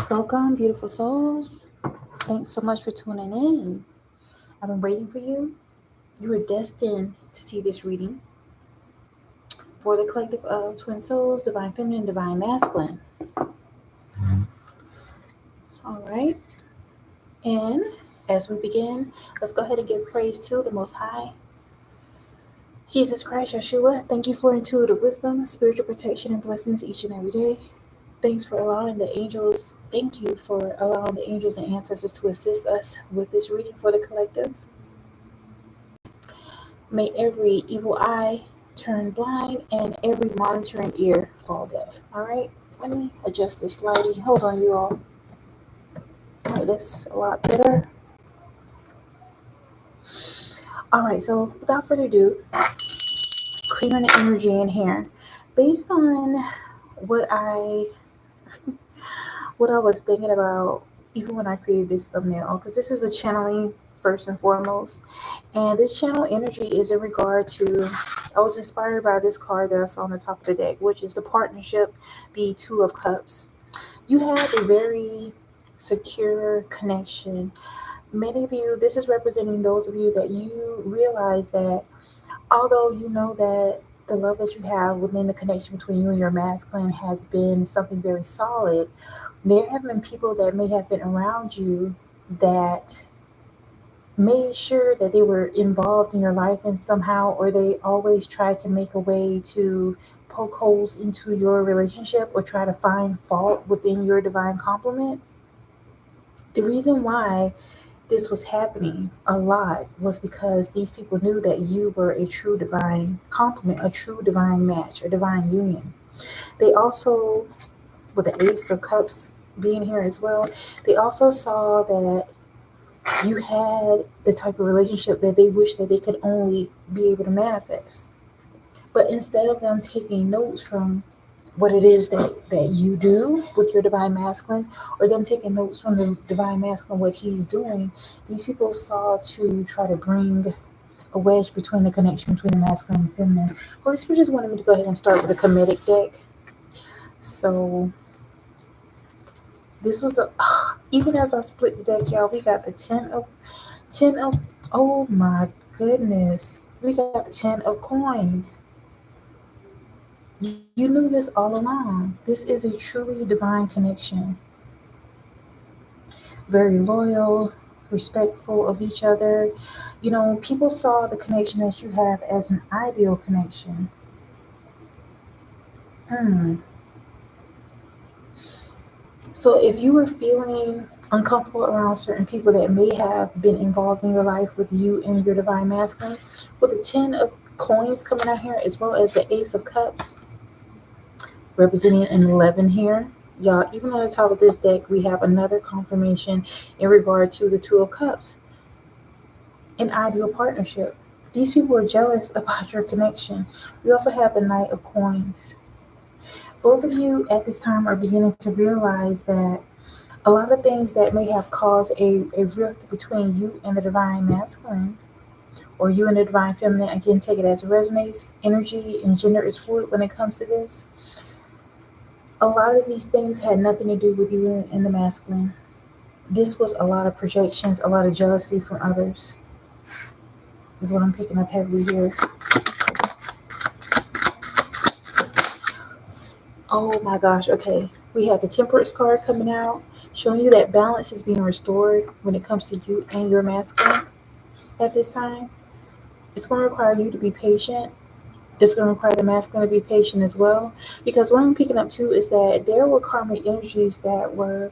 Welcome, beautiful souls. Thanks so much for tuning in. I've been waiting for you. You were destined to see this reading for the collective of twin souls, divine feminine, divine masculine. All right. And as we begin, let's go ahead and give praise to the Most High. Jesus Christ, Yeshua, thank you for intuitive wisdom, spiritual protection, and blessings each and every day. Thanks for allowing the angels, thank you for allowing the angels and ancestors to assist us with this reading for the collective. May every evil eye turn blind and every monitoring ear fall deaf. All right, let me adjust this slightly. Hold on, you all. All right, this a lot better. All right, so without further ado, clearing the energy in here. Based on what I what I was thinking about, even when I created this thumbnail, because this is a channeling first and foremost. And this channel energy is in regard to, I was inspired by this card that I saw on the top of the deck, which is the partnership, the Two of Cups. You have a very secure connection. Many of you, this is representing those of you that you realize that although you know that the love that you have within the connection between you and your masculine has been something very solid, there have been people that may have been around you that made sure that they were involved in your life and somehow, or they always try to make a way to poke holes into your relationship or try to find fault within your divine complement. The reason why this was happening a lot was because these people knew that you were a true divine complement, a true divine match, a divine union. They also, with the Ace of Cups being here as well, they also saw that you had the type of relationship that they wish that they could only be able to manifest. But instead of them taking notes from what it is that you do with your divine masculine, or them taking notes from the divine masculine, what he's doing, these people saw to try to bring a wedge between the connection between the masculine and feminine. Holy Spirit just wanted me to go ahead and start with a comedic deck. So this was a even as I split the deck, y'all, we got the ten of oh my goodness. We got the 10 of coins. You knew this all along. This is a truly divine connection. Very loyal, respectful of each other. You know, people saw the connection that you have as an ideal connection. Hmm. So if you were feeling uncomfortable around certain people that may have been involved in your life with you and your divine masculine, with the 10 of coins coming out here as well as the Ace of Cups representing an 11 here. Y'all, even on the top of this deck, we have another confirmation in regard to the Two of Cups, an ideal partnership. These people are jealous about your connection. We also have the Knight of Coins. Both of you at this time are beginning to realize that a lot of things that may have caused a rift between you and the divine masculine, or you and the divine feminine, again, take it as it resonates. Energy and gender is fluid when it comes to this. A lot of these things had nothing to do with you and the masculine. This was a lot of projections, a lot of jealousy from others, is what I'm picking up heavily here. Oh my gosh, okay. We have the Temperance card coming out, showing you that balance is being restored when it comes to you and your masculine at this time. It's going to require you to be patient. It's going to require the masculine to be patient as well. Because what I'm picking up too is that there were karmic energies that were,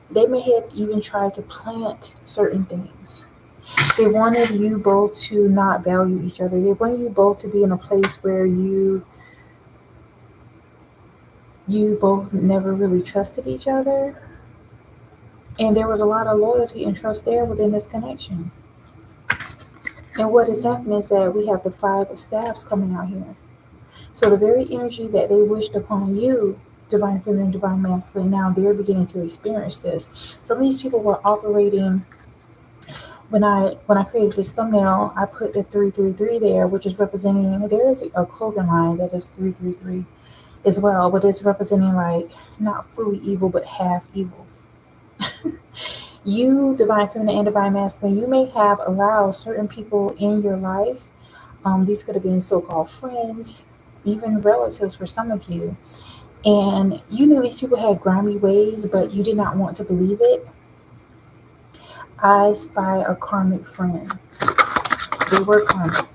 they may have even tried to plant certain things. They wanted you both to not value each other. They wanted you both to be in a place where you both never really trusted each other. And there was a lot of loyalty and trust there within this connection. And what has happened is that we have the Five of Staffs coming out here. So the very energy that they wished upon you, divine feminine, divine masculine, now they're beginning to experience this. Some of these people were operating. When I created this thumbnail, I put the 333 there, which is representing, there is a clothing line that is 333. as well, but it's representing like not fully evil, but half evil. You, divine feminine and divine masculine, you may have allowed certain people in your life. These could have been so-called friends, even relatives for some of you, and you knew these people had grimy ways, but you did not want to believe it. I spy a karmic friend. They were karmic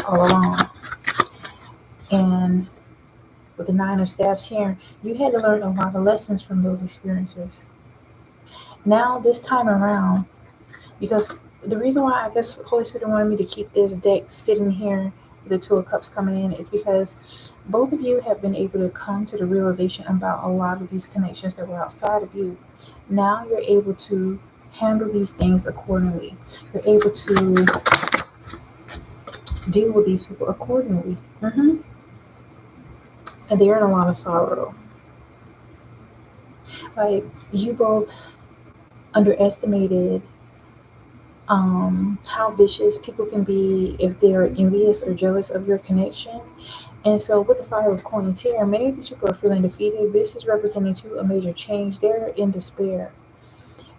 all along. And with the Nine of Staffs here, you had to learn a lot of lessons from those experiences. Now, this time around, because the reason why I guess Holy Spirit wanted me to keep this deck sitting here, the Two of Cups coming in, is because both of you have been able to come to the realization about a lot of these connections that were outside of you. Now you're able to handle these things accordingly. You're able to deal with these people accordingly. And they're in a lot of sorrow. Like, you both underestimated how vicious people can be if they're envious or jealous of your connection. And so, with the Five of Coins here, many of these people are feeling defeated. This is representing to a major change. They're in despair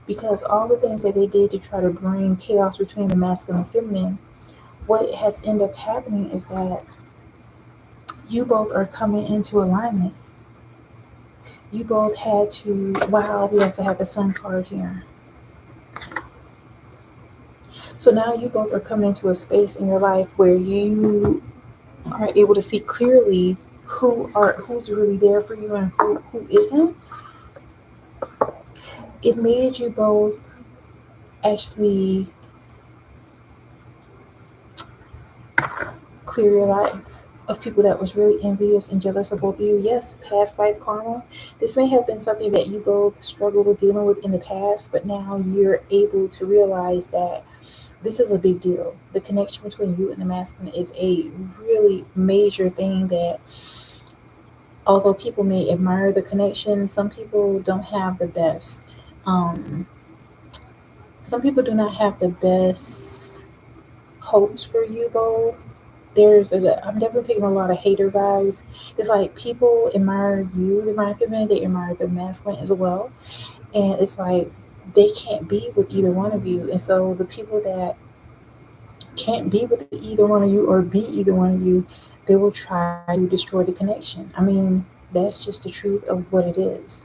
because all the things that they did to try to bring chaos between the masculine and feminine, what has ended up happening is that you both are coming into alignment. You both had to, wow, we also have the Sun card here. So now you both are coming into a space in your life where you are able to see clearly who's really there for you and who isn't. It made you both actually clear your life of people that was really envious and jealous of both of you. Yes, past life karma. This may have been something that you both struggled with dealing with in the past, but now you're able to realize that this is a big deal. The connection between you and the masculine is a really major thing that, although people may admire the connection, some people don't have the best. Some people do not have the best hopes for you both. I'm definitely picking a lot of hater vibes. It's like people admire you, divine feminine, they admire the masculine as well. And it's like they can't be with either one of you. And so the people that can't be with either one of you or be either one of you, they will try to destroy the connection. I mean, that's just the truth of what it is.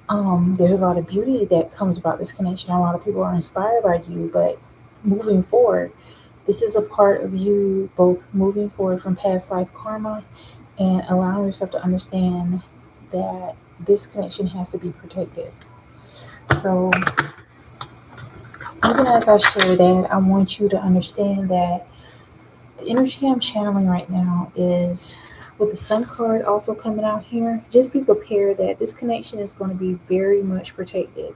There's a lot of beauty that comes about this connection. A lot of people are inspired by you, but moving forward, this is a part of you both moving forward from past life karma and allowing yourself to understand that this connection has to be protected. So, even as I share that, I want you to understand that the energy I'm channeling right now is with the Sun card also coming out here. Just be prepared that this connection is going to be very much protected.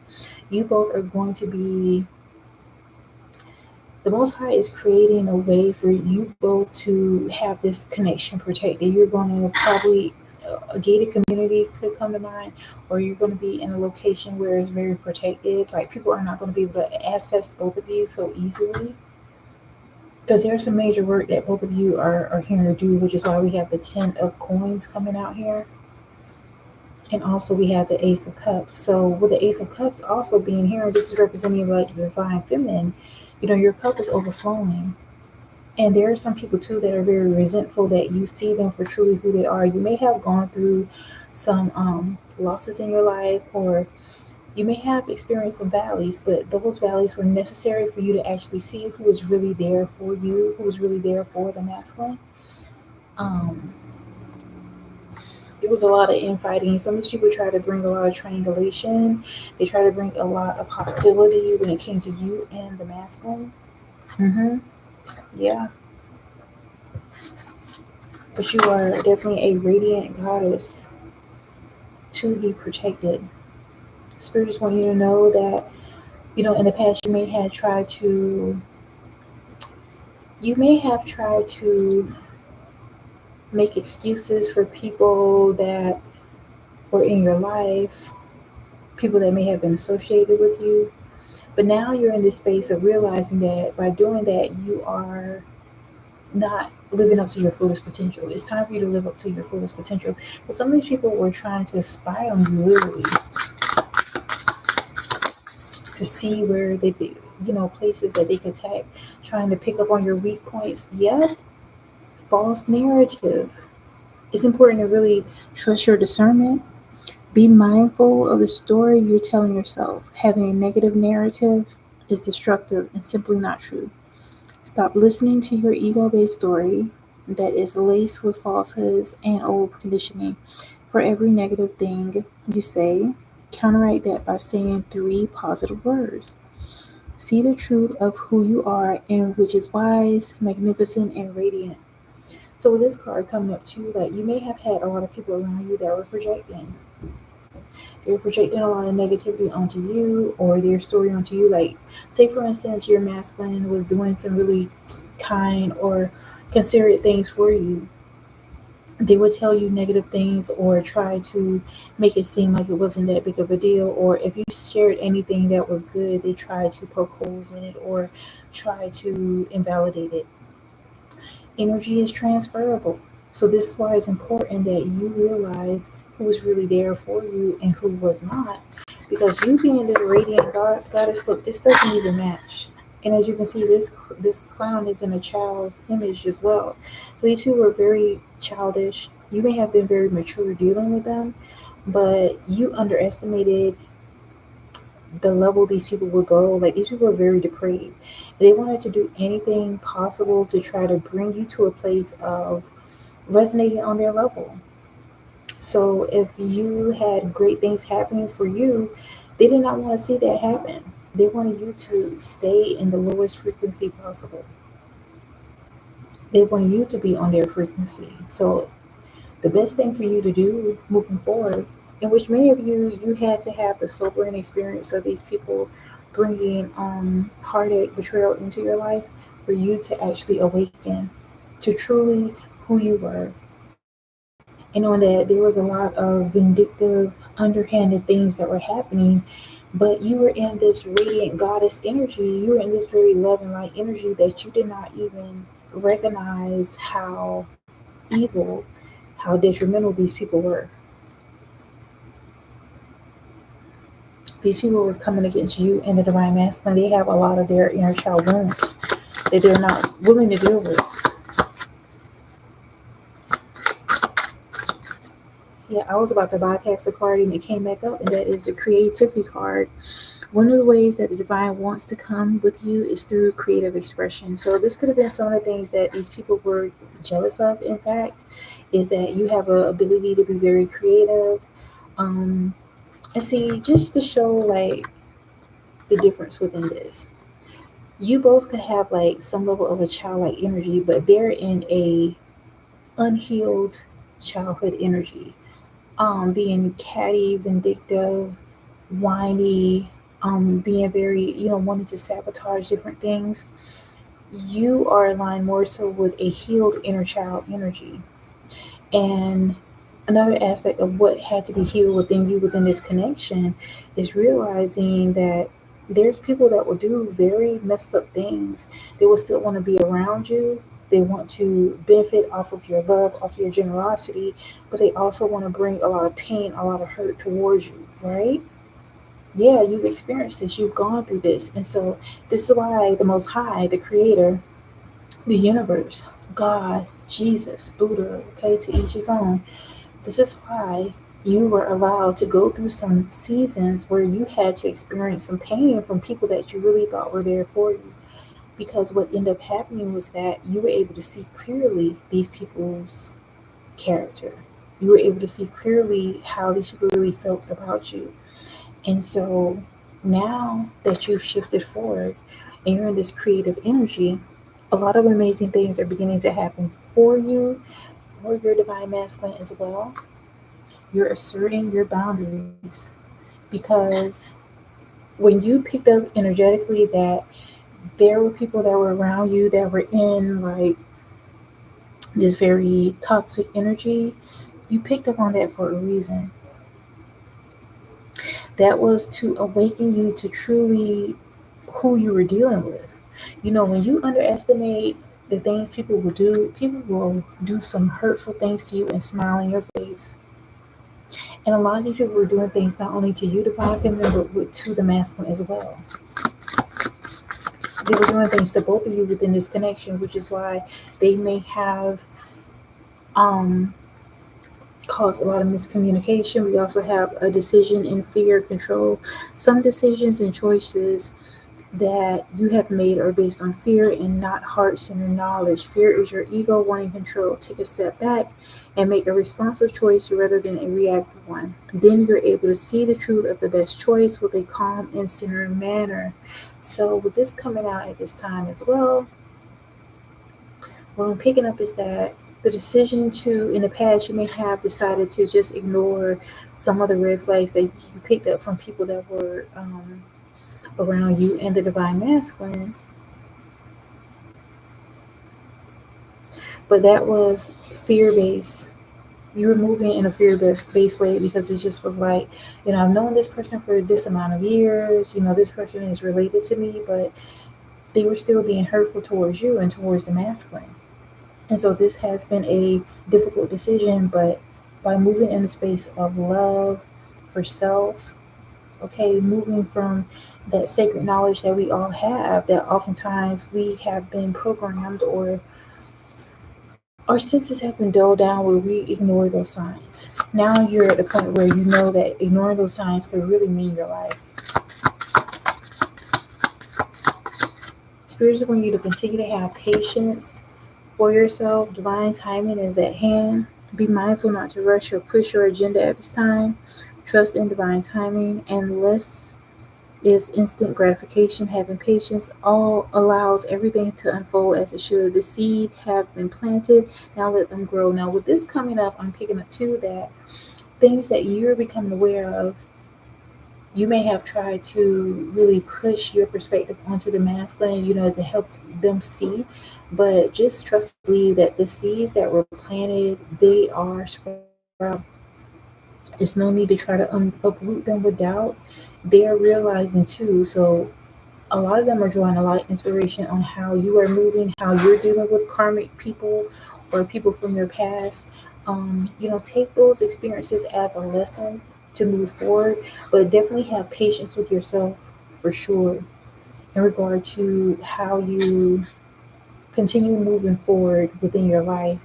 You both are going to be, the Most High is creating a way for you both to have this connection protected. You're going to probably, a gated community could come to mind, or you're going to be in a location where it's very protected. Like, people are not going to be able to access both of you so easily, because there's some major work that both of you are here to do, which is why we have the 10 of Coins coming out here. And also we have the Ace of Cups. So with the Ace of Cups also being here, this is representing like the divine feminine. You know, your cup is overflowing. And there are some people too that are very resentful that you see them for truly who they are. You may have gone through some losses in your life, or you may have experienced some valleys, but those valleys were necessary for you to actually see who is really there for you, who is really there for the masculine. Um, there was a lot of infighting. Some of these people try to bring a lot of triangulation. They try to bring a lot of hostility when it came to you and the masculine. Yeah. But you are definitely a radiant goddess to be protected. Spirit just want you to know that, you know, in the past you may have tried to make excuses for people that were in your life, people that may have been associated with you. But now you're in this space of realizing that by doing that, you are not living up to your fullest potential. It's time for you to live up to your fullest potential. But some of these people were trying to spy on you literally to see where places that they could attack, trying to pick up on your weak points. Yep, false narrative. It's important to really trust your discernment. Be mindful of the story you're telling yourself. Having a negative narrative is destructive and simply not true. Stop listening to your ego based story that is laced with falsehoods and old conditioning. For every negative thing you say, counteract that by saying three positive words. See the truth of who you are and which is wise, magnificent, and radiant. So with this card coming up too, like you may have had a lot of people around you that were projecting. They were projecting a lot of negativity onto you or their story onto you. Like, say for instance, your masculine was doing some really kind or considerate things for you. They would tell you negative things or try to make it seem like it wasn't that big of a deal. Or if you shared anything that was good, they tried to poke holes in it or try to invalidate it. Energy is transferable. So this is why it's important that you realize who was really there for you and who was not. Because you being the radiant goddess, look, this doesn't even match. And as you can see, this clown is in a child's image as well. So these people are very childish. You may have been very mature dealing with them, but you underestimated the level these people would go. Like these people are very depraved. They wanted to do anything possible to try to bring you to a place of resonating on their level. So if you had great things happening for you, they did not want to see that happen. They wanted you to stay in the lowest frequency possible. They wanted you to be on their frequency. So the best thing for you to do moving forward, in which many of you had to have the sobering experience of these people bringing heartache, betrayal into your life, for you to actually awaken to truly who you were, and on that there was a lot of vindictive, underhanded things that were happening. But you were in this radiant goddess energy. You were in this very love and light energy that you did not even recognize how evil, how detrimental these people were. These people were coming against you and the divine masculine. They have a lot of their inner child wounds that they're not willing to deal with. Yeah, I was about to bypass the card and it came back up, and that is the creativity card. One of the ways that the divine wants to come with you is through creative expression. So this could have been some of the things that these people were jealous of. In fact, is that you have a ability to be very creative. Um, and see, just to show like the difference within this, you both could have like some level of a childlike energy, but they're in a unhealed childhood energy. Being catty, vindictive, whiny, being very, wanting to sabotage different things. You are aligned more so with a healed inner child energy. And another aspect of what had to be healed within you within this connection is realizing that there's people that will do very messed up things. They will still want to be around you. They want to benefit off of your love, off of your generosity, but they also want to bring a lot of pain, a lot of hurt towards you, right? Yeah, you've experienced this, you've gone through this. And so this is why the Most High, the Creator, the universe, God, Jesus, Buddha, okay, to each his own. This is why you were allowed to go through some seasons where you had to experience some pain from people that you really thought were there for you. Because what ended up happening was that you were able to see clearly these people's character. You were able to see clearly how these people really felt about you. And so now that you've shifted forward and you're in this creative energy, a lot of amazing things are beginning to happen for you, for your divine masculine as well. You're asserting your boundaries because when you picked up energetically that there were people that were around you that were in like this very toxic energy, you picked up on that for a reason. That was to awaken you to truly who you were dealing with. When you underestimate The things people will do some hurtful things to you and smile in your face. And a lot of these people were doing things not only to you, divine feminine, but to the masculine as well. They were doing things to both of you within this connection, which is why they may have um, caused a lot of miscommunication. We also have a decision in fear, control. Some decisions and choices that you have made are based on fear and not heart-centered knowledge. Fear is your ego wanting control. Take a step back and make a responsive choice rather than a reactive one. Then you're able to see the truth of the best choice with a calm and centered manner. So with this coming out at this time as well, what I'm picking up is that the decision to, in the past, you may have decided to just ignore some of the red flags that you picked up from people that were around you and the divine masculine. But that was fear based. You were moving in a fear based way because it just was like, I've known this person for this amount of years, this person is related to me, but they were still being hurtful towards you and towards the masculine. And so this has been a difficult decision, but by moving in the space of love for self, okay, moving from that sacred knowledge that we all have, that oftentimes we have been programmed or our senses have been dulled down where we ignore those signs. Now you're at the point where you know that ignoring those signs could really mean your life. Spirits want you to continue to have patience for yourself. Divine timing is at hand. Be mindful not to rush or push your agenda at this time. Trust in divine timing, and less is instant gratification. Having patience all allows everything to unfold as it should. The seed have been planted. Now let them grow. Now with this coming up, I'm picking up too that things that you're becoming aware of, you may have tried to really push your perspective onto the masculine, to help them see. But just trust and believe that the seeds that were planted, they are sprouting. It's no need to try to uproot them with doubt. They are realizing too. So a lot of them are drawing a lot of inspiration on how you are moving, how you're dealing with karmic people or people from your past. Take those experiences as a lesson to move forward, but definitely have patience with yourself for sure in regard to how you continue moving forward within your life.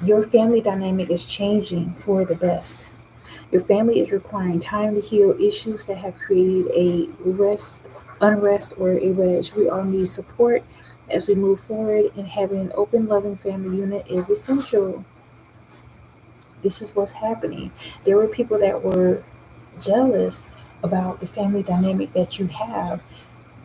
Your family dynamic is changing for the best. Your family is requiring time to heal issues that have created unrest, or a wedge. We all need support as we move forward, and having an open, loving family unit is essential. This is what's happening. There were people that were jealous about the family dynamic that you have.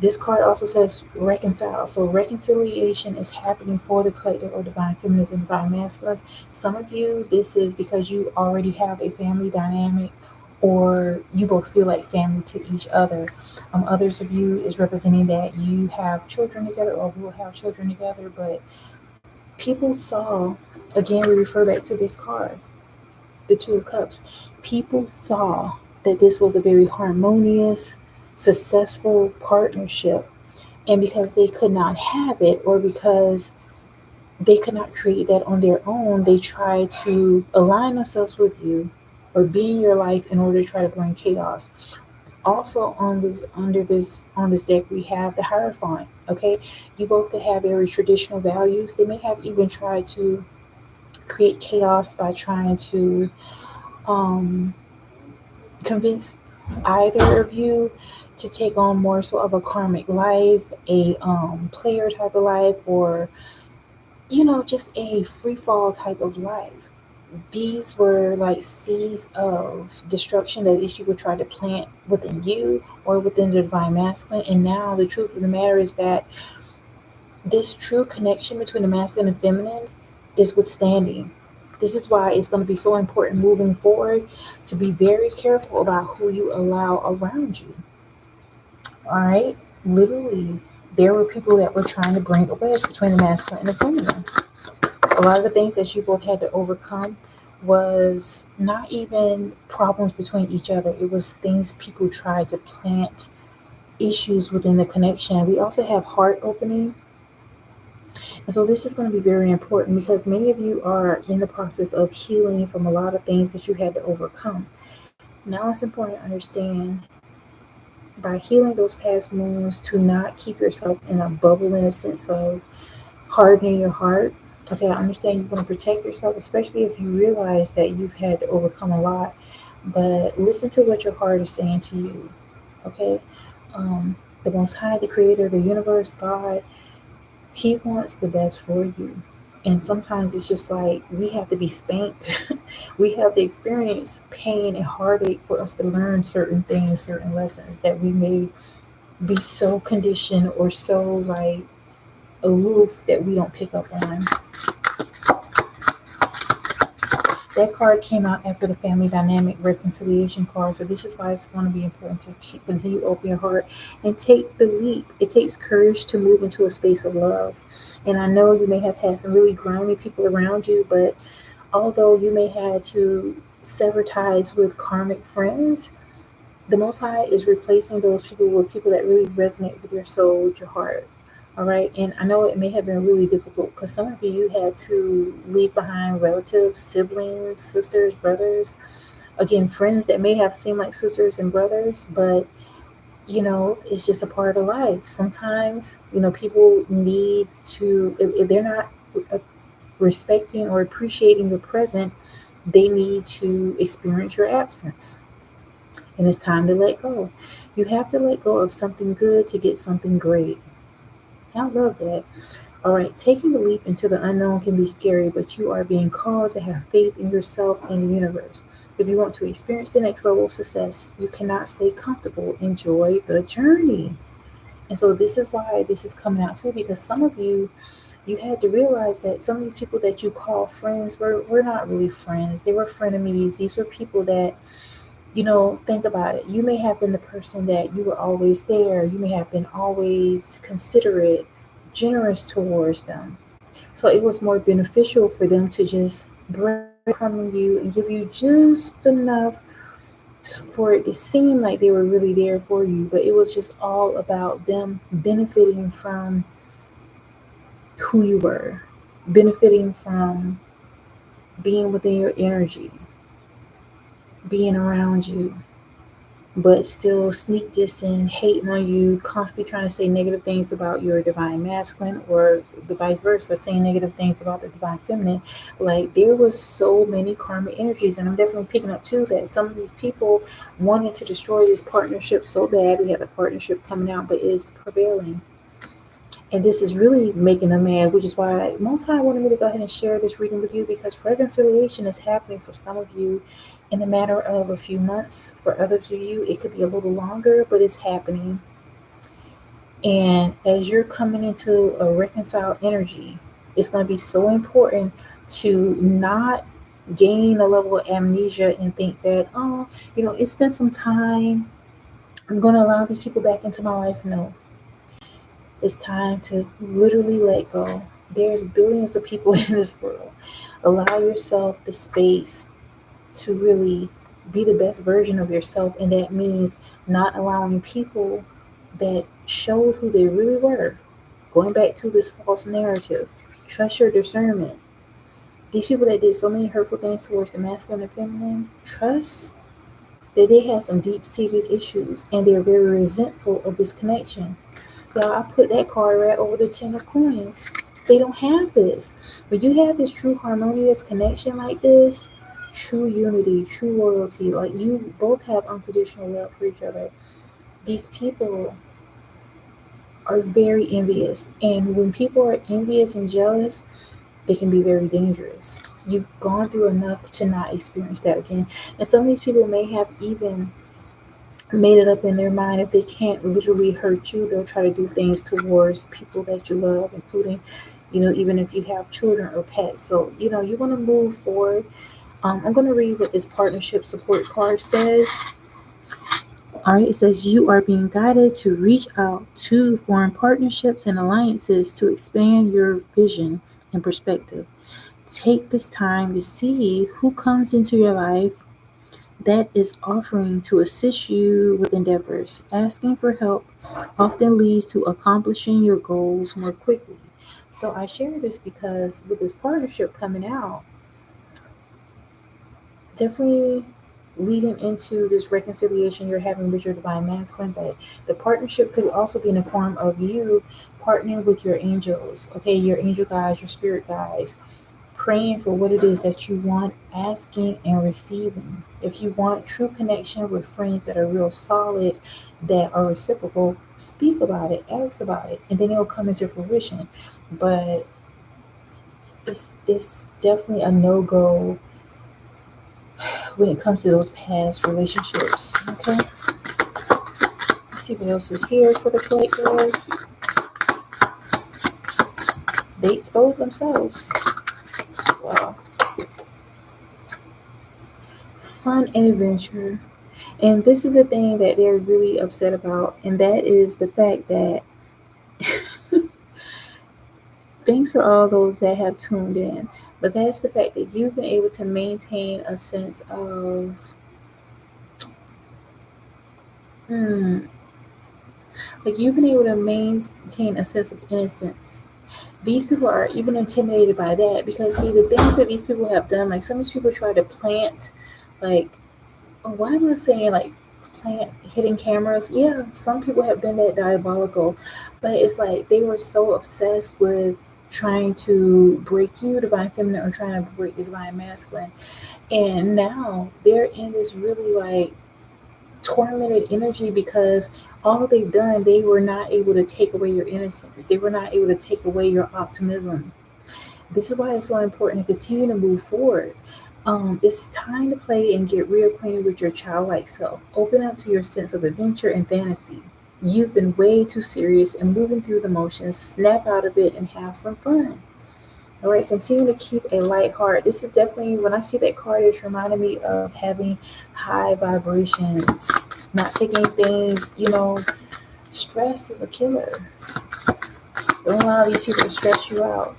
This card also says reconcile. So reconciliation is happening for the collective or divine feminines and divine masculines. Some of you, this is because you already have a family dynamic or you both feel like family to each other. Others of you is representing that you have children together or will have children together, but people saw, again, we refer back to this card, the Two of Cups. People saw that this was a very harmonious, successful partnership. And because they could not have it, or because they could not create that on their own, they tried to align themselves with you or be in your life in order to try to bring chaos. Also on this deck we have the Hierophant. Okay, you both could have very traditional values. They may have even tried to create chaos by trying to um, convince either of you to take on more so of a karmic life, a player type of life, or just a free fall type of life. These were like seeds of destruction that these people tried to plant within you or within the divine masculine. And now the truth of the matter is that this true connection between the masculine and feminine is withstanding. This is why it's going to be so important moving forward to be very careful about who you allow around you. All right? Literally, there were people that were trying to bring a wedge between the masculine and the feminine. A lot of the things that you both had to overcome was not even problems between each other. It was things people tried to plant issues within the connection. We also have heart opening. And so this is going to be very important because many of you are in the process of healing from a lot of things that you had to overcome. Now it's important to understand by healing those past wounds to not keep yourself in a bubble in a sense of hardening your heart. Okay, I understand you want to protect yourself, especially if you realize that you've had to overcome a lot. But listen to what your heart is saying to you. Okay, um, the Most High, the Creator, the universe, God, He wants the best for you. And sometimes it's just like we have to be spanked. We have to experience pain and heartache for us to learn certain things, certain lessons that we may be so conditioned or so like aloof that we don't pick up on. That card came out after the family dynamic reconciliation card. So this is why it's going to be important to continue to open your heart and take the leap. It takes courage to move into a space of love. And I know you may have had some really grimy people around you, but although you may have to sever ties with karmic friends, the Most High is replacing those people with people that really resonate with your soul, with your heart. All right. And I know it may have been really difficult because some of you had to leave behind relatives, siblings, sisters, brothers, again, friends that may have seemed like sisters and brothers, but it's just a part of life. Sometimes, people need to, if they're not uh, respecting or appreciating the present, they need to experience your absence. And it's time to let go. You have to let go of something good to get something great. I love that. All right, taking the leap into the unknown can be scary, but you are being called to have faith in yourself and the universe. If you want to experience the next level of success, you cannot stay comfortable. Enjoy the journey. And so this is why this is coming out too, because some of you had to realize that some of these people that you call friends were not really friends. They were frenemies. These were people that think about it. You may have been the person that you were always there. You may have been always considerate, generous towards them. So it was more beneficial for them to just breadcrumb you and give you just enough for it to seem like they were really there for you. But it was just all about them benefiting from who you were, benefiting from being within your energy, being around you, but still sneak dissing, hating on you, constantly trying to say negative things about your divine masculine, or the vice versa, saying negative things about the divine feminine. Like there was so many karmic energies, and I'm definitely picking up too that some of these people wanted to destroy this partnership so bad. We have a partnership coming out, but it's prevailing. And this is really making them mad, which is why Most High wanted me to go ahead and share this reading with you because reconciliation is happening for some of you in a matter of a few months. For others of you, it could be a little longer, but it's happening. And as you're coming into a reconciled energy, it's going to be so important to not gain a level of amnesia and think that, oh, it's been some time. I'm going to allow these people back into my life. No, it's time to literally let go. There's billions of people in this world. Allow yourself the space to really be the best version of yourself. And that means not allowing people that showed who they really were. Going back to this false narrative. Trust your discernment. These people that did so many hurtful things towards the masculine and feminine, trust that they have some deep seated issues and they're very resentful of this connection. Y'all, I put that card right over the 10 of coins. They don't have this. When you have this true harmonious connection like this, true unity, true loyalty, like you both have unconditional love for each other, these people are very envious. And when people are envious and jealous, they can be very dangerous. You've gone through enough to not experience that again. And some of these people may have even made it up in their mind if they can't literally hurt you, they'll try to do things towards people that you love, including, even if you have children or pets. So, you want to move forward. I'm going to read what this partnership support card says. All right, it says you are being guided to reach out to foreign partnerships and alliances to expand your vision and perspective. Take this time to see who comes into your life that is offering to assist you with endeavors. Asking for help often leads to accomplishing your goals more quickly. So I share this because with this partnership coming out, definitely leading into this reconciliation you're having with your divine masculine, but the partnership could also be in the form of you partnering with your angels, okay, your angel guides, your spirit guides, praying for what it is that you want, asking and receiving. If you want true connection with friends that are real solid, that are reciprocal, speak about it, ask about it, and then it will come into fruition. But it's definitely a no go when it comes to those past relationships. Okay, let's see what else is here for the collective. They expose themselves. Wow. Fun and adventure. And this is the thing that they're really upset about, and that is the fact that thanks for all those that have tuned in, but that's the fact that you've been able to maintain a sense of, hmm, like you've been able to maintain a sense of innocence. These people are even intimidated by that because see the things that these people have done, like some of these people try to plant, like, oh, why am I saying like plant hidden cameras? Yeah, some people have been that diabolical, but it's like they were so obsessed with trying to break you, divine feminine, or trying to break the divine masculine, and now they're in this really like tormented energy because all they've done, they were not able to take away your innocence. They were not able to take away your optimism. This is why it's so important to continue to move forward. It's time to play and get reacquainted with your childlike self. Open up to your sense of adventure and fantasy. You've been way too serious and moving through the motions. Snap out of it and have some fun. All right, continue to keep a light heart. This is definitely, when I see that card, it's reminding me of having high vibrations, not taking things, stress is a killer. Don't allow these people to stress you out.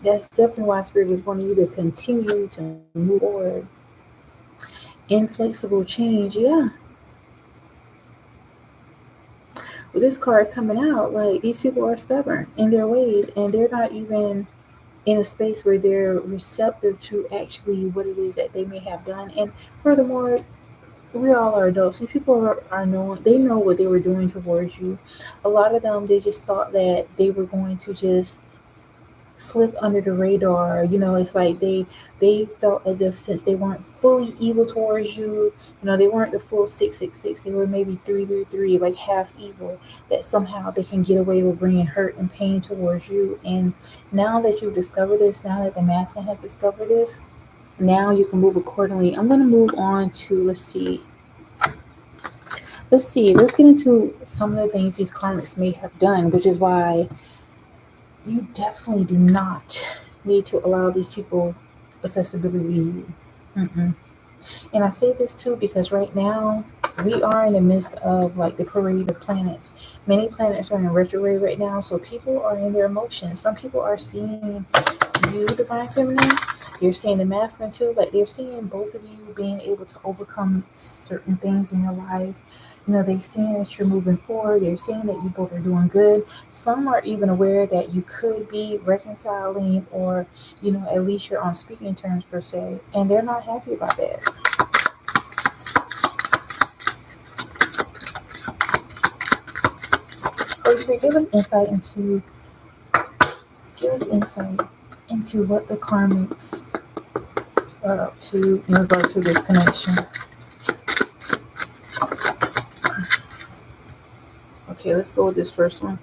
That's definitely why Spirit was wanting you to continue to move forward. Inflexible change, yeah. With this card coming out, like these people are stubborn in their ways and they're not even in a space where they're receptive to actually what it is that they may have done. And furthermore, we all are adults. These people are knowing, they know what they were doing towards you. A lot of them, they just thought that they were going to just slip under the radar. It's like they felt as if since they weren't fully evil towards you, they weren't the full 666. They were maybe 333, like half evil. That somehow they can get away with bringing hurt and pain towards you. And now that you've discovered this, now that the masculine has discovered this, now you can move accordingly. I'm gonna move on to let's get into some of the things these karmics may have done, which is why you definitely do not need to allow these people accessibility. Mm-mm. And I say this too because right now we are in the midst of like the parade of planets. Many planets are in retrograde right now, so people are in their emotions. Some people are seeing you, divine feminine. They're seeing the masculine too. Like they're seeing both of you being able to overcome certain things in your life. They're seeing that you're moving forward. They're seeing that you both are doing good. Some are even aware that you could be reconciling, or at least you're on speaking terms per se, and they're not happy about that. Holy Spirit, give us insight into what the karmics are up to in regard to this connection. Okay, let's go with this first one.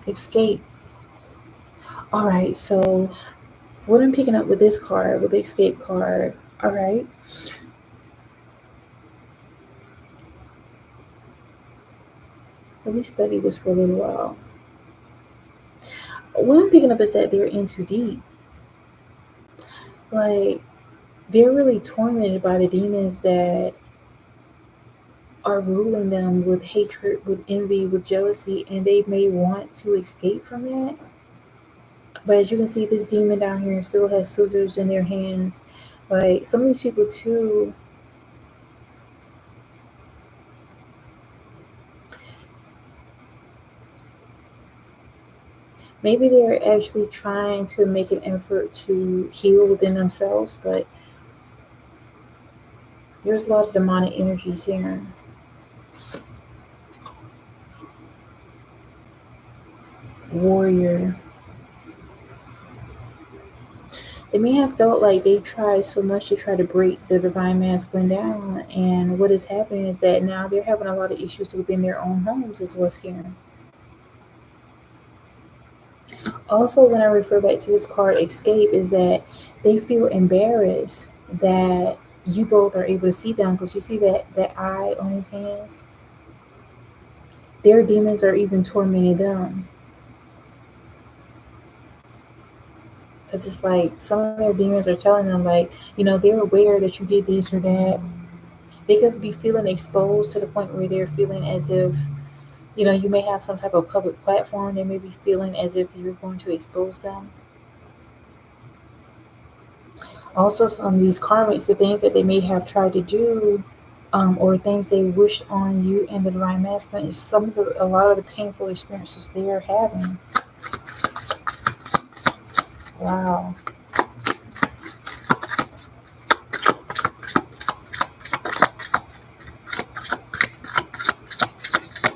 Escape. All right, so what I'm picking up with this card, with the escape card, all right, let me study this for a little while. What I'm picking up is that they're in too deep. Like, they're really tormented by the demons that are ruling them with hatred, with envy, with jealousy, and they may want to escape from that. But as you can see, this demon down here still has scissors in their hands. Like, some of these people, too, Maybe they're actually trying to make an effort to heal within themselves, but there's a lot of demonic energies here. Warrior. They may have felt like they tried so much to try to break the divine masculine down, and what is happening is that now they're having a lot of issues within their own homes, is what's here. Also, when I refer back to this card, escape, is that they feel embarrassed that you both are able to see them, because you see that eye on his hands. Their demons are even tormenting them, because it's like some of their demons are telling them, like, they're aware that you did this or that. They could be feeling exposed to the point where they're feeling as if, you may have some type of public platform. They may be feeling as if you're going to expose them. Also, some of these karmics, the things that they may have tried to do, or things they wish on you and the divine masculine, is a lot of the painful experiences they are having. Wow.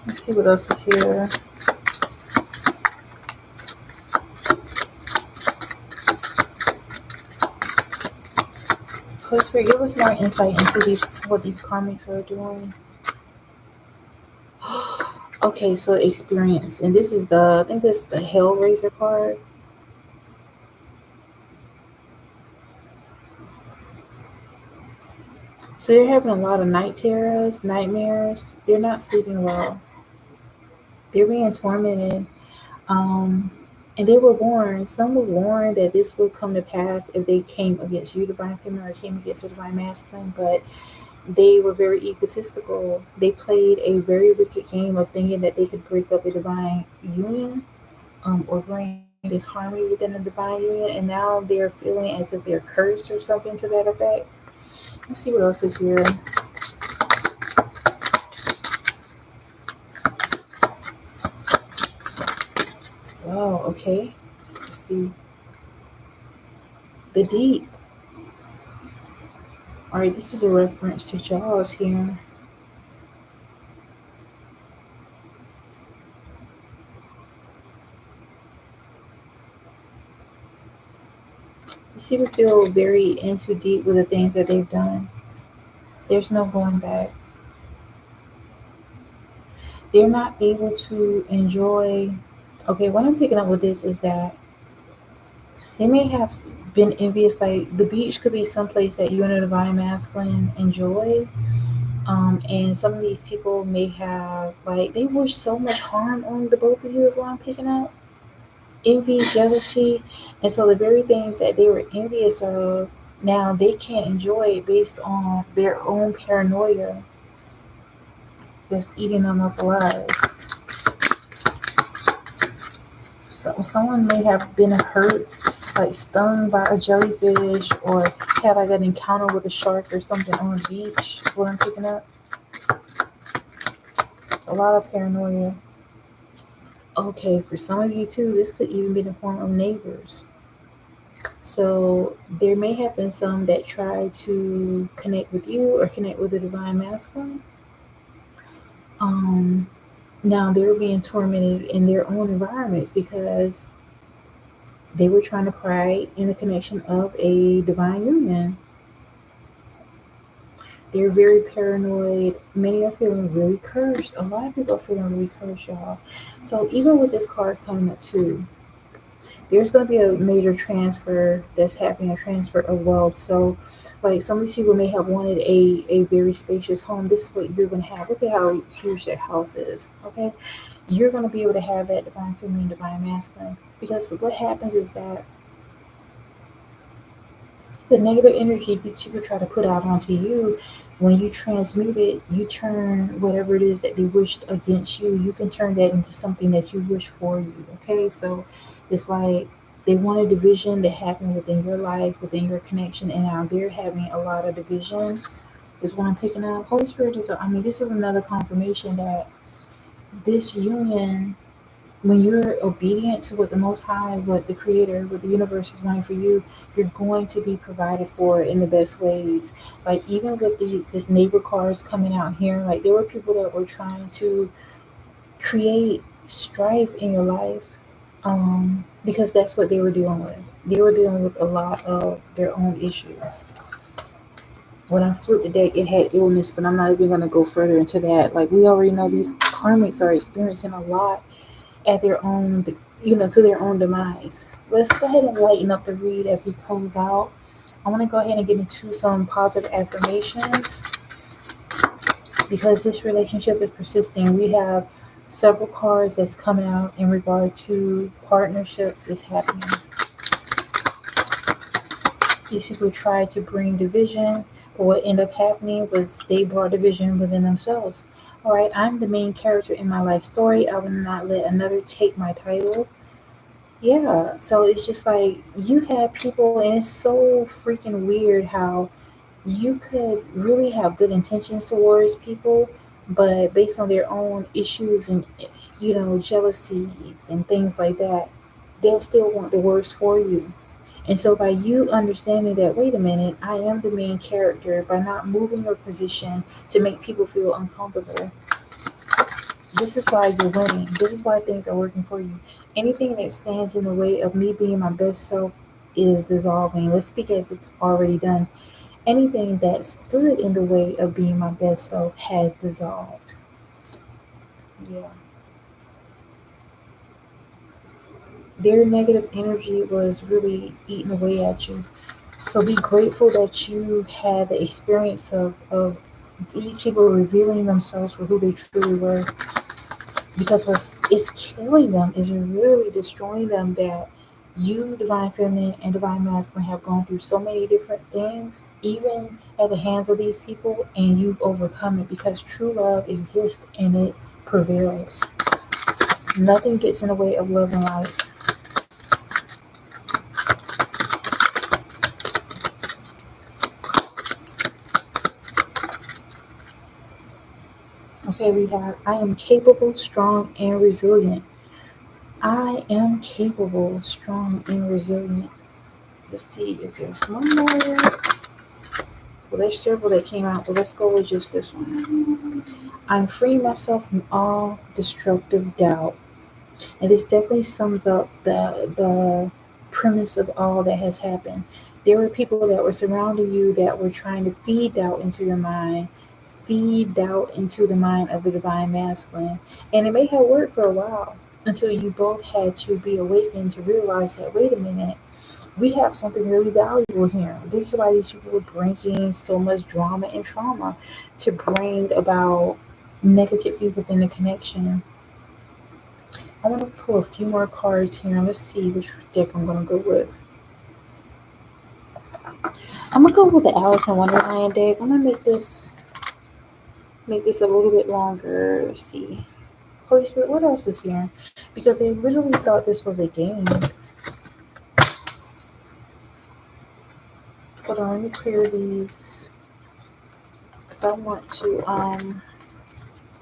Let's see what else is here. Holy Spirit, give us more insight into what these karmics are doing. Okay, so experience, and this is I think this is the Hellraiser card. So they're having a lot of night terrors, nightmares. They're not sleeping well. They're being tormented. Um, and they were warned. Some were warned that this would come to pass if they came against you, divine feminine, or came against the divine masculine. But they were very egotistical. They played a very wicked game of thinking that they could break up a divine union, or bring this harmony within the divine union. And now they're feeling as if they're cursed or something to that effect. Let's see what else is here. Wow, okay. Let's see. The deep. All right, this is a reference to Jaws here. These people feel very into deep with the things that they've done. There's no going back. They're not able to enjoy. Okay, what I'm picking up with this is that they may have been envious. Like, the beach could be someplace that you and the divine masculine enjoy. And some of these people may have, like, they wish so much harm on the both of you, is what I'm picking up. Envy, jealousy. And so the very things that they were envious of, now they can't enjoy it based on their own paranoia that's eating them up alive. So someone may have been hurt, like stung by a jellyfish, or had like an encounter with a shark or something on the beach. Is what I'm picking up. A lot of paranoia. Okay, for some of you too, this could even be in the form of neighbors. So there may have been some that tried to connect with you or connect with the divine masculine. Um, Now they're being tormented in their own environments because they were trying to pry in the connection of a divine union. They're very paranoid. Many are feeling really cursed. A lot of people are feeling really cursed, y'all. So even with this card coming up too, there's going to be a major transfer that's happening, a transfer of wealth. So, like, some of these people may have wanted a very spacious home. This is what you're going to have. Look at how huge their house is. Okay, you're going to be able to have that divine feminine, divine masculine. Because what happens is that the negative energy these people try to put out onto you, when you transmute it, you turn whatever it is that they wished against you, you can turn that into something that you wish for you. Okay, so it's like they want a division that happened within your life, within your connection, and now they're having a lot of division, is what I'm picking up. Holy Spirit is, I mean, this is another confirmation that this union when you're obedient to what the Most High, what the Creator, what the universe is wanting for you, you're going to be provided for in the best ways. Like even with this neighbor cars coming out here, like there were people that were trying to create strife in your life, because that's what they were dealing with. They were dealing with a lot of their own issues. When I flipped the deck, it had illness, but I'm not even going to go further into that. Like we already know these karmics are experiencing a lot at their own, to their own demise. Let's go ahead and lighten up the read as we close out. I want to go ahead and get into some positive affirmations because this relationship is persisting. We have several cards that's coming out in regard to partnerships is happening. These people tried to bring division, but what ended up happening was they brought division within themselves. All right, I'm the main character in my life story. I will not let another take my title. Yeah, so it's just like you have people, and it's so freaking weird how you could really have good intentions towards people, but based on their own issues and jealousies and things like that, they'll still want the worst for you. And so by you understanding that, wait a minute, I am the main character, by not moving your position to make people feel uncomfortable, this is why you're winning. This is why things are working for you. Anything that stands in the way of me being my best self is dissolving. Let's speak as it's already done. Anything that stood in the way of being my best self has dissolved. Yeah. Their negative energy was really eating away at you. So be grateful that you had the experience of these people revealing themselves for who they truly were. Because what's it's killing them is really destroying them, that you, divine feminine and divine masculine, have gone through so many different things, even at the hands of these people, and you've overcome it because true love exists and it prevails. Nothing gets in the way of love and life. Okay, we have I am capable, strong, and resilient. I am capable, strong, and resilient. Let's see if there's one more. Well, there's several that came out, but let's go with just this one. I'm freeing myself from all destructive doubt. And this definitely sums up the premise of all that has happened. There were people that were surrounding you that were trying to feed doubt into your mind, feed doubt into the mind of the divine masculine. And it may have worked for a while until you both had to be awakened to realize that, wait a minute, we have something really valuable here. This is why these people were bringing so much drama and trauma to bring about negativity within the connection. I want to pull a few more cards here. Let's see which deck I'm going to go with. I'm going to go with the Alice in Wonderland deck. I'm going to make this a little bit longer. Let's see. Holy Spirit, what else is here? Because they literally thought this was a game. Hold on, let me clear these. Because I want to, I'm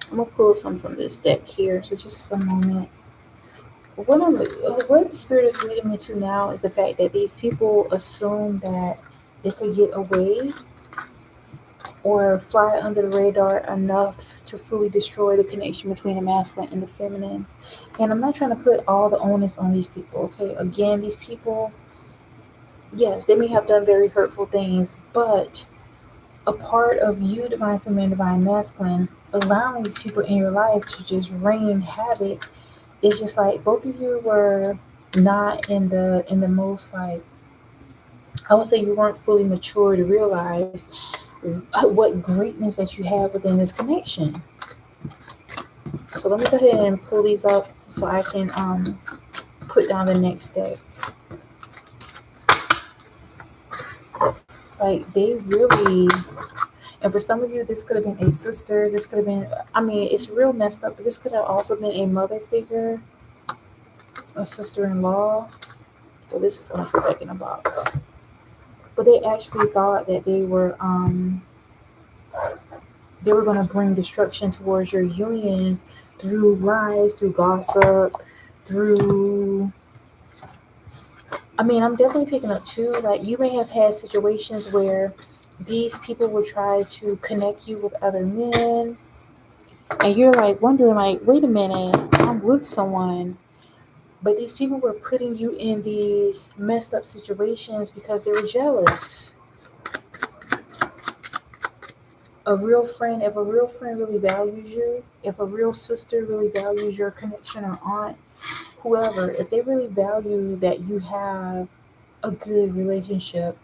going to pull some from this deck here. So just a moment. What Spirit is leading me to now is the fact that these people assume that they could get away or fly under the radar enough to fully destroy the connection between the masculine and the feminine. And I'm not trying to put all the onus on these people, okay? Again, these people, yes, they may have done very hurtful things, but a part of you, divine feminine, divine masculine, allowing these people in your life to just rain havoc. It's just like both of you were not in the most, like, I would say you weren't fully mature to realize what greatness that you have within this connection. So let me go ahead and pull these up so I can put down the next deck. Like they really, and for some of you, this could have been a sister. This could have been, I mean, it's real messed up, but this could have also been a mother figure, a sister-in-law. So this is going to go back in a box. But they actually thought that they were going to bring destruction towards your union through lies, through gossip, through, I mean, I'm definitely picking up too. Like, you may have had situations where these people will try to connect you with other men, and you're like wondering, like, wait a minute, I'm with someone. But these people were putting you in these messed up situations because they were jealous. If a real friend really values you, if a real sister really values your connection, or aunt, whoever, if they really value that you have a good relationship,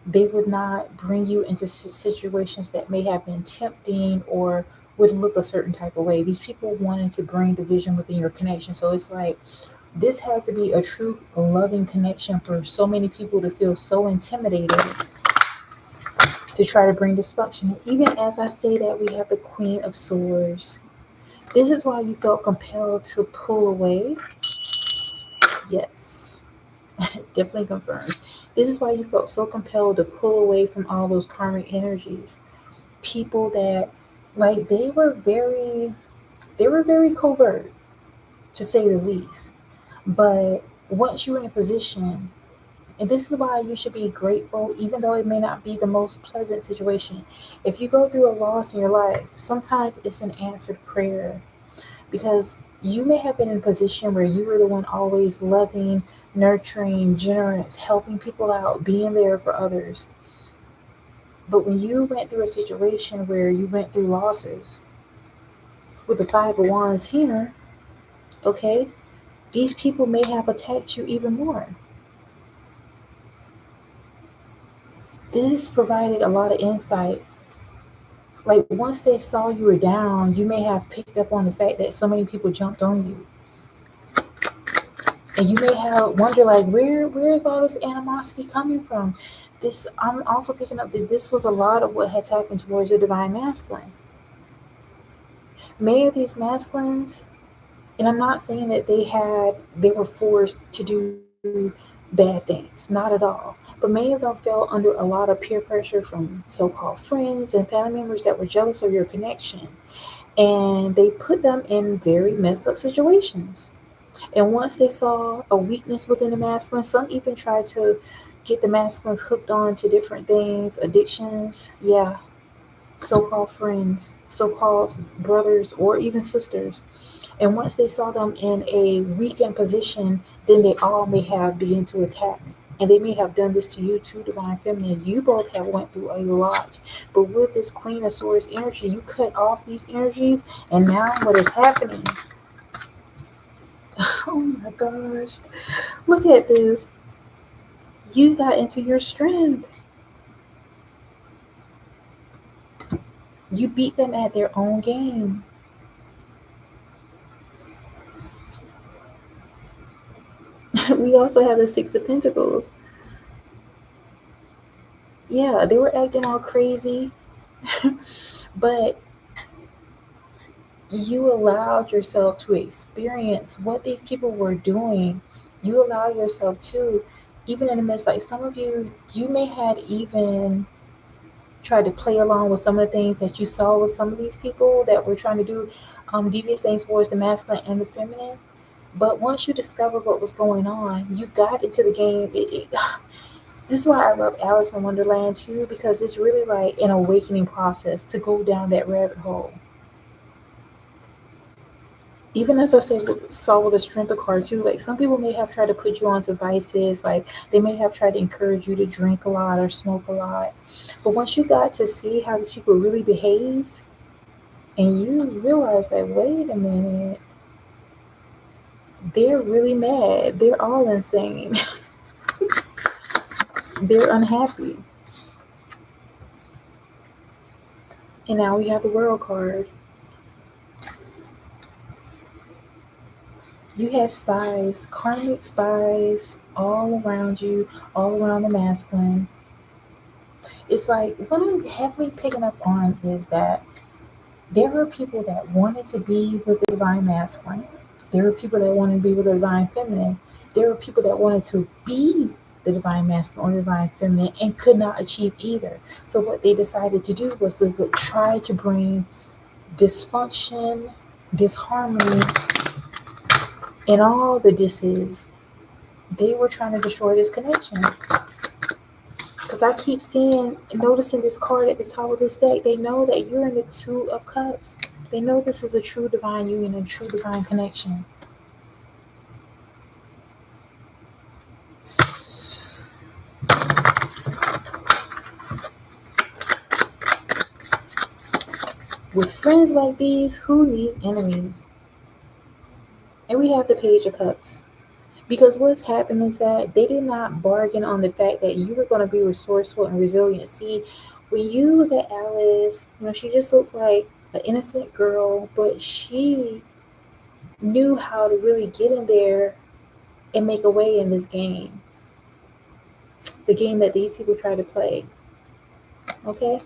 they would not bring you into situations that may have been tempting or would look a certain type of way. These people wanted to bring division within your connection. So it's like, this has to be a true loving connection for so many people to feel so intimidated to try to bring dysfunction. Even as I say that, we have the Queen of Swords. This is why you felt compelled to pull away. Yes, definitely confirms. This is why you felt so compelled to pull away from all those karmic energies. People that, like, they were very covert, to say the least. But once you're in a position, and this is why you should be grateful, even though it may not be the most pleasant situation. If you go through a loss in your life, sometimes it's an answered prayer, because you may have been in a position where you were the one always loving, nurturing, generous, helping people out, being there for others. But when you went through a situation where you went through losses, with the Five of Wands here, okay, these people may have attacked you even more. This provided a lot of insight. Like, once they saw you were down, you may have picked up on the fact that so many people jumped on you. And you may have wondered, like, where is all this animosity coming from? This, I'm also picking up that this was a lot of what has happened towards the divine masculine. Many of these masculines, and I'm not saying that they were forced to do bad things, not at all. But many of them fell under a lot of peer pressure from so-called friends and family members that were jealous of your connection. And they put them in very messed up situations. And once they saw a weakness within the masculine, some even tried to get the masculines hooked on to different things, addictions. Yeah, so called friends, so called brothers, or even sisters. And once they saw them in a weakened position, then they all may have begun to attack. And they may have done this to you too, Divine Feminine. You both have went through a lot. But with this Queen of Swords energy, you cut off these energies, and now what is happening? Oh my gosh. Look at this. You got into your strength. You beat them at their own game. We also have the Six of Pentacles. Yeah, they were acting all crazy, but you allowed yourself to experience what these people were doing. You allow yourself to, even in the midst, like some of you, you may had even tried to play along with some of the things that you saw with some of these people that were trying to do devious things towards the masculine and the feminine. But once you discovered what was going on, you got into the game. This is why I love Alice in Wonderland too, because it's really like an awakening process to go down that rabbit hole. Even as I saw with the strength of card too, like some people may have tried to put you onto vices, like they may have tried to encourage you to drink a lot or smoke a lot. But once you got to see how these people really behave, and you realize that, wait a minute, they're really mad. They're all insane. They're unhappy. And now we have the World card. You had spies, karmic spies, all around you, all around the masculine. It's like, what I'm heavily picking up on is that there were people that wanted to be with the divine masculine. There were people that wanted to be with the divine feminine. There were people that wanted to be the divine masculine or divine feminine and could not achieve either. So what they decided to do was to try to bring dysfunction, disharmony And all the disses, they were trying to destroy this connection. Because I keep noticing this card at the top of this deck. They know that you're in the Two of Cups. They know this is a true divine union, a true divine connection. With friends like these, who needs enemies? And we have the Page of Cups. Because what's happened is that they did not bargain on the fact that you were going to be resourceful and resilient. See, when you look at Alice, she just looks like an innocent girl, but she knew how to really get in there and make a way in this game. The game that these people try to play. Okay?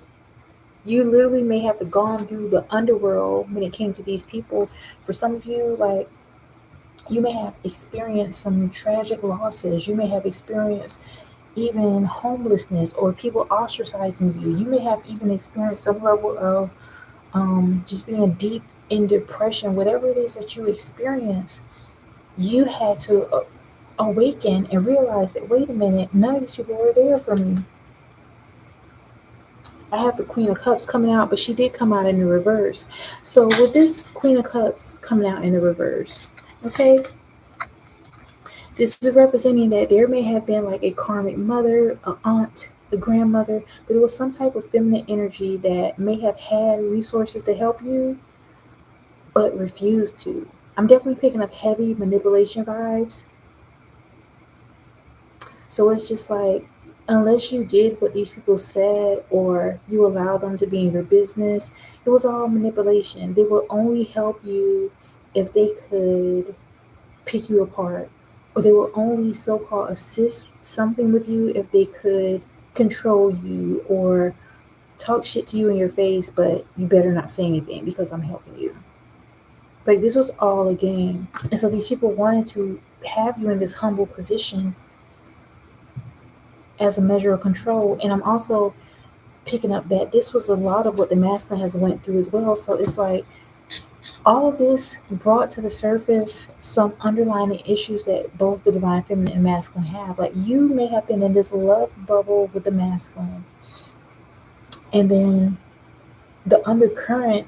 You literally may have gone through the underworld when it came to these people. For some of you, you may have experienced some tragic losses. You may have experienced even homelessness or people ostracizing you. You may have even experienced some level of just being deep in depression. Whatever it is that you experience, you had to awaken and realize that, wait a minute, none of these people were there for me. I have the Queen of Cups coming out, but she did come out in the reverse. So with this Queen of Cups coming out in the reverse, okay, this is representing that there may have been like a karmic mother, an aunt, a grandmother, but it was some type of feminine energy that may have had resources to help you, but refused to. I'm definitely picking up heavy manipulation vibes. So it's just like, unless you did what these people said or you allowed them to be in your business, it was all manipulation. They will only help you if they could pick you apart, or they will only so-called assist something with you if they could control you or talk shit to you in your face, but you better not say anything because I'm helping you. Like, this was all a game. And so these people wanted to have you in this humble position as a measure of control. And I'm also picking up that this was a lot of what the masculine has went through as well. So it's like all of this brought to the surface some underlying issues that both the divine feminine and masculine have. Like, you may have been in this love bubble with the masculine, and then the undercurrent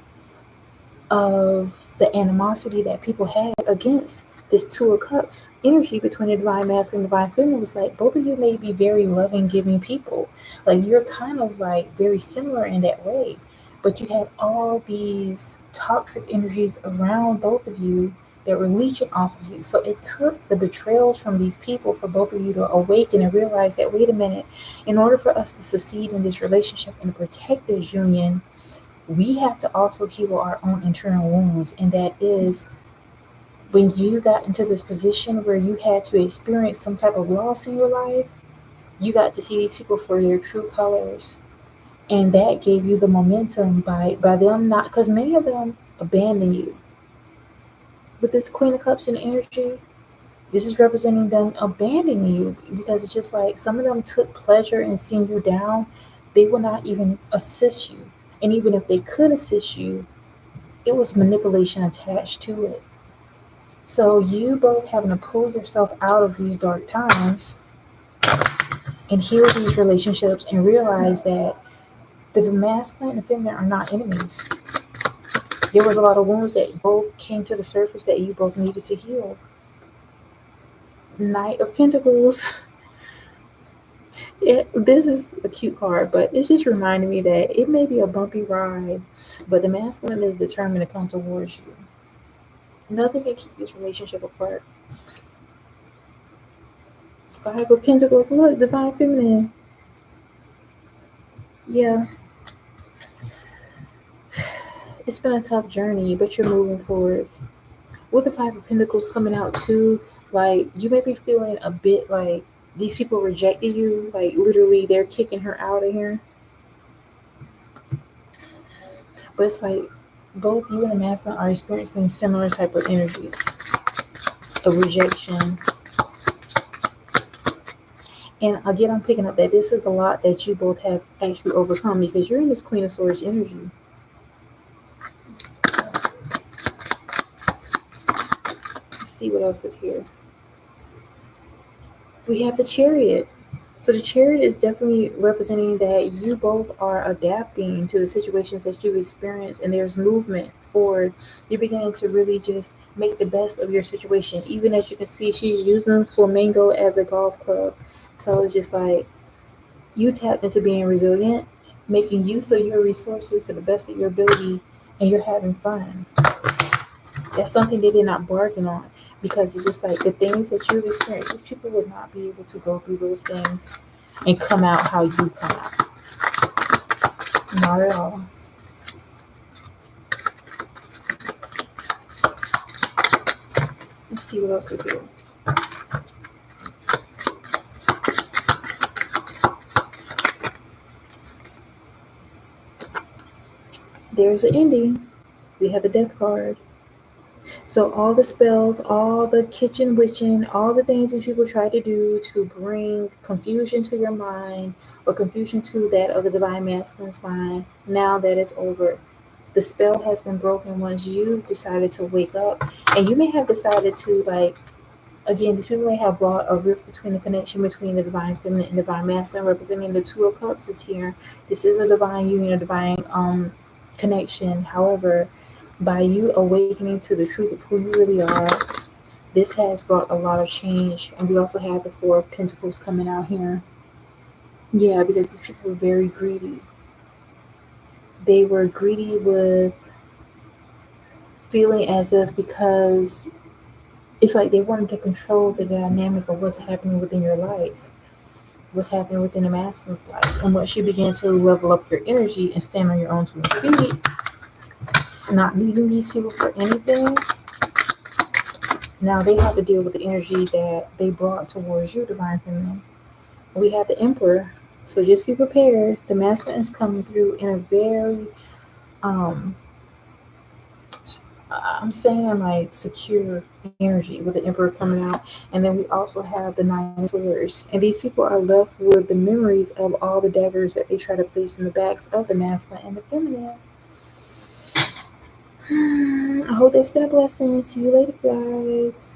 of the animosity that people had against this Two of Cups energy between the divine masculine and divine feminine was like, both of you may be very loving, giving people. Like, you're kind of like very similar in that way, but you had all these toxic energies around both of you that were leeching off of you. So it took the betrayals from these people for both of you to awaken and realize that, wait a minute, in order for us to succeed in this relationship and to protect this union, we have to also heal our own internal wounds. And that is when you got into this position where you had to experience some type of loss in your life, you got to see these people for their true colors. And that gave you the momentum by them not, because many of them abandon you. With this Queen of Cups and energy, this is representing them abandoning you, because it's just like some of them took pleasure in seeing you down. They will not even assist you. And even if they could assist you, it was manipulation attached to it. So you both having to pull yourself out of these dark times and heal these relationships and realize that the masculine and feminine are not enemies. There was a lot of wounds that both came to the surface that you both needed to heal. Knight of Pentacles. This is a cute card, but it's just reminding me that it may be a bumpy ride, but the masculine is determined to come towards you. Nothing can keep this relationship apart. Five of Pentacles. Look, divine feminine. Yeah. It's been a tough journey, but you're moving forward. With the Five of Pentacles coming out too, like, you may be feeling a bit like these people rejected you. Like, literally, they're kicking her out of here. But it's like both you and the masculine are experiencing similar type of energies of rejection. And again, I'm picking up that this is a lot that you both have actually overcome, because you're in this Queen of Swords energy. see what else is here. We have the Chariot. So the Chariot is definitely representing that you both are adapting to the situations that you've experienced, and there's movement forward. You're beginning to really just make the best of your situation. Even as you can see, she's using flamingo as a golf club. So it's just like you tapped into being resilient, making use of your resources to the best of your ability, and you're having fun. That's something they did not bargain on, because it's just like the things that you've experienced, these people would not be able to go through those things and come out how you come out. Not at all. Let's see what else is here. There's an ending. We have a death card. So all the spells, all the kitchen witching, all the things that people try to do to bring confusion to your mind or confusion to that of the divine masculine's mind, now that is over. The spell has been broken once you decided to wake up. And you may have decided to, like, again, these people may have brought a rift between the connection between the divine feminine and divine masculine, representing the Two of Cups is here. This is a divine union, a divine connection. However, by you awakening to the truth of who you really are, this has brought a lot of change. And we also have the Four of Pentacles coming out here. Yeah, because these people were very greedy. They were greedy with feeling as if, because it's like they wanted to control the dynamic of what's happening within your life, what's happening within the masculine's life. And once you begin to level up your energy and stand on your own 2 feet, not needing these people for anything, now they have to deal with the energy that they brought towards you, divine feminine. We have the Emperor. So just be prepared. The masculine is coming through in a very I'm saying like secure energy with the Emperor coming out. And then we also have the Nine of Swords. And these people are left with the memories of all the daggers that they try to place in the backs of the masculine and the feminine. I hope that's been a blessing. See you later, guys.